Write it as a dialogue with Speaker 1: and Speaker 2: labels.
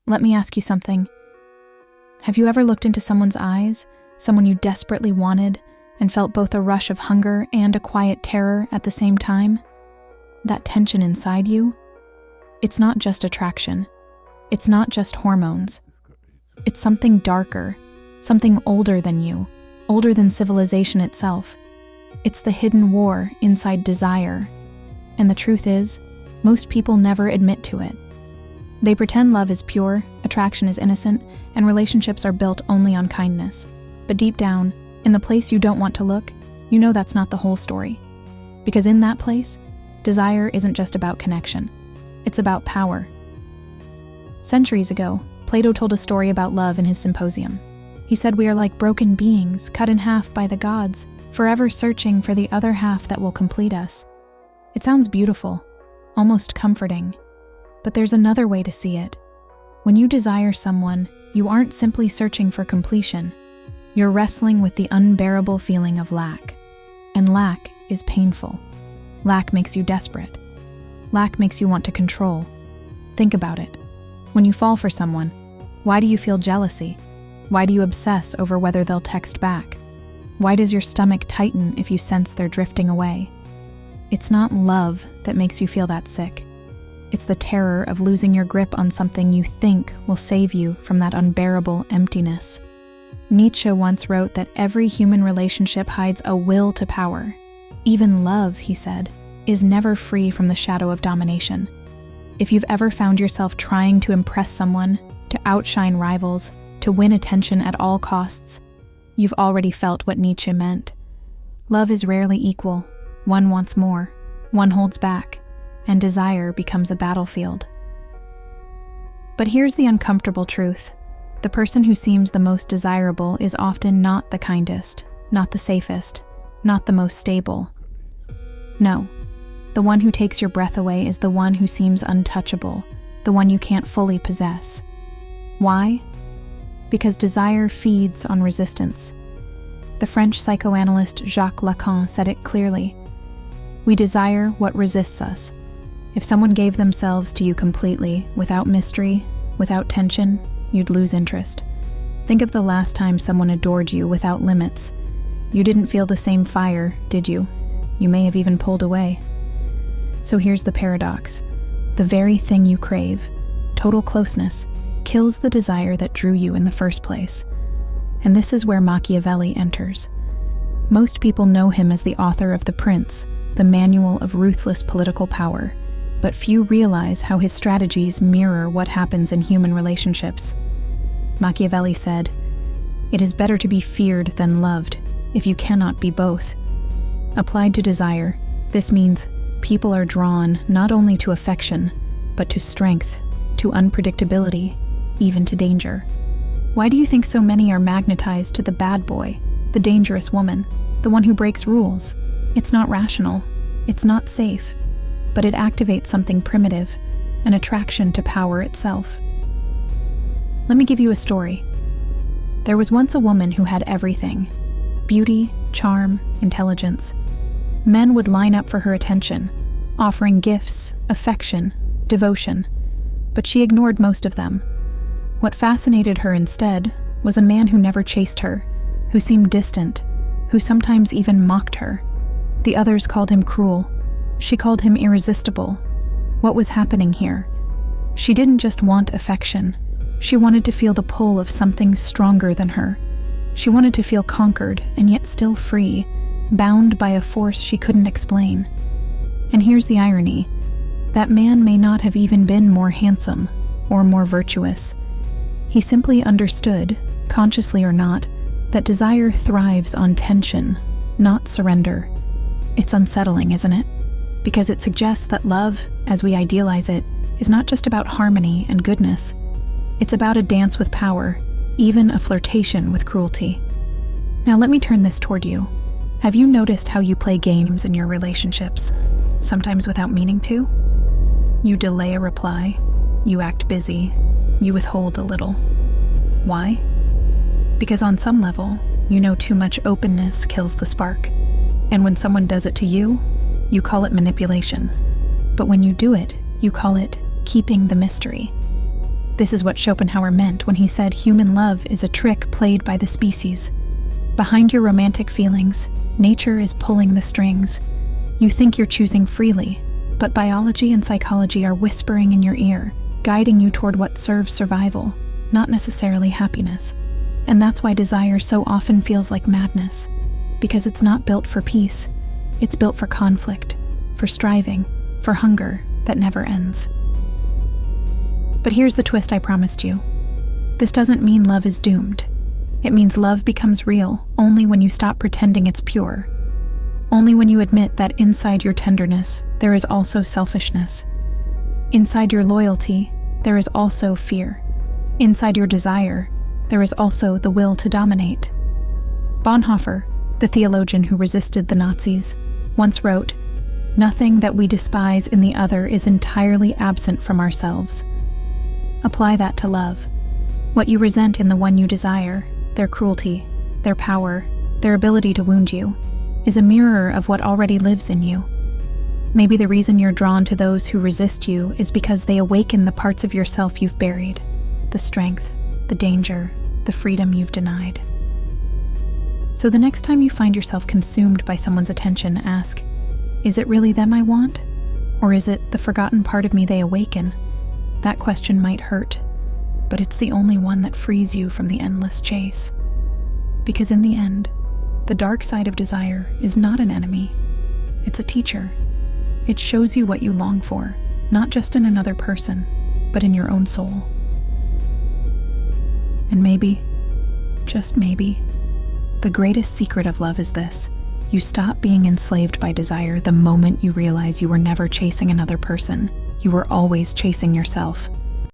Speaker 1: Let me ask you something. Have you ever looked into someone's eyes, someone you desperately wanted, and felt both a rush of hunger and a quiet terror at the same time? That tension inside you? It's not just attraction. It's not just hormones. It's something darker, something older than you, older than civilization itself. It's the hidden war inside desire. And the truth is, most people never admit to it. They pretend love is pure, attraction is innocent, and relationships are built only on kindness. But deep down, in the place you don't want to look, you know that's not the whole story. Because in that place, desire isn't just about connection. It's about power. Centuries ago, Plato told a story about love in his Symposium. He said we are like broken beings cut in half by the gods, forever searching for the other half that will complete us. It sounds beautiful, almost comforting. But there's another way to see it. When you desire someone, you aren't simply searching for completion. You're wrestling with the unbearable feeling of lack. And lack is painful. Lack makes you desperate. Lack makes you want to control. Think about it. When you fall for someone, why do you feel jealousy? Why do you obsess over whether they'll text back? Why does your stomach tighten if you sense they're drifting away? It's not love that makes you feel that sick. It's the terror of losing your grip on something you think will save you from that unbearable emptiness. Nietzsche once wrote that every human relationship hides a will to power. Even love, he said, is never free from the shadow of domination. If you've ever found yourself trying to impress someone, to outshine rivals, to win attention at all costs, you've already felt what Nietzsche meant. Love is rarely equal. One wants more, one holds back, and desire becomes a battlefield. But here's the uncomfortable truth. The person who seems the most desirable is often not the kindest, not the safest, not the most stable. No, the one who takes your breath away is the one who seems untouchable, the one you can't fully possess. Why? Because desire feeds on resistance. The French psychoanalyst Jacques Lacan said it clearly. We desire what resists us. If someone gave themselves to you completely, without mystery, without tension, you'd lose interest. Think of the last time someone adored you without limits. You didn't feel the same fire, did you? You may have even pulled away. So here's the paradox. The very thing you crave, total closeness, kills the desire that drew you in the first place. And this is where Machiavelli enters. Most people know him as the author of The Prince, the manual of ruthless political power, but few realize how his strategies mirror what happens in human relationships. Machiavelli said, "It is better to be feared than loved, if you cannot be both." Applied to desire, this means people are drawn not only to affection, but to strength, to unpredictability, even to danger. Why do you think so many are magnetized to the bad boy, the dangerous woman, the one who breaks rules? It's not rational, it's not safe, but it activates something primitive, an attraction to power itself. Let me give you a story. There was once a woman who had everything: beauty, charm, intelligence. Men would line up for her attention, offering gifts, affection, devotion, but she ignored most of them. What fascinated her instead was a man who never chased her, who seemed distant, who sometimes even mocked her. The others called him cruel. She called him irresistible. What was happening here? She didn't just want affection. She wanted to feel the pull of something stronger than her. She wanted to feel conquered and yet still free, bound by a force she couldn't explain. And here's the irony. That man may not have even been more handsome or more virtuous. He simply understood, consciously or not, that desire thrives on tension, not surrender. It's unsettling, isn't it? Because it suggests that love, as we idealize it, is not just about harmony and goodness. It's about a dance with power, even a flirtation with cruelty. Now let me turn this toward you. Have you noticed how you play games in your relationships, sometimes without meaning to? You delay a reply, you act busy, you withhold a little. Why? Because on some level, you know too much openness kills the spark. And when someone does it to you, you call it manipulation. But when you do it, you call it keeping the mystery. This is what Schopenhauer meant when he said human love is a trick played by the species. Behind your romantic feelings, nature is pulling the strings. You think you're choosing freely, but biology and psychology are whispering in your ear, guiding you toward what serves survival, not necessarily happiness. And that's why desire so often feels like madness, because it's not built for peace. It's built for conflict, for striving, for hunger that never ends. But here's the twist I promised you. This doesn't mean love is doomed. It means love becomes real only when you stop pretending it's pure. Only when you admit that inside your tenderness, there is also selfishness. Inside your loyalty, there is also fear. Inside your desire, there is also the will to dominate. Bonhoeffer, the theologian who resisted the Nazis, once wrote, "Nothing that we despise in the other is entirely absent from ourselves." Apply that to love. What you resent in the one you desire, their cruelty, their power, their ability to wound you, is a mirror of what already lives in you. Maybe the reason you're drawn to those who resist you is because they awaken the parts of yourself you've buried, the strength, the danger, the freedom you've denied. So the next time you find yourself consumed by someone's attention, ask, is it really them I want? Or is it the forgotten part of me they awaken? That question might hurt, but it's the only one that frees you from the endless chase. Because in the end, the dark side of desire is not an enemy. It's a teacher. It shows you what you long for, not just in another person, but in your own soul. And maybe, just maybe, the greatest secret of love is this: you stop being enslaved by desire the moment you realize you were never chasing another person. You were always chasing yourself.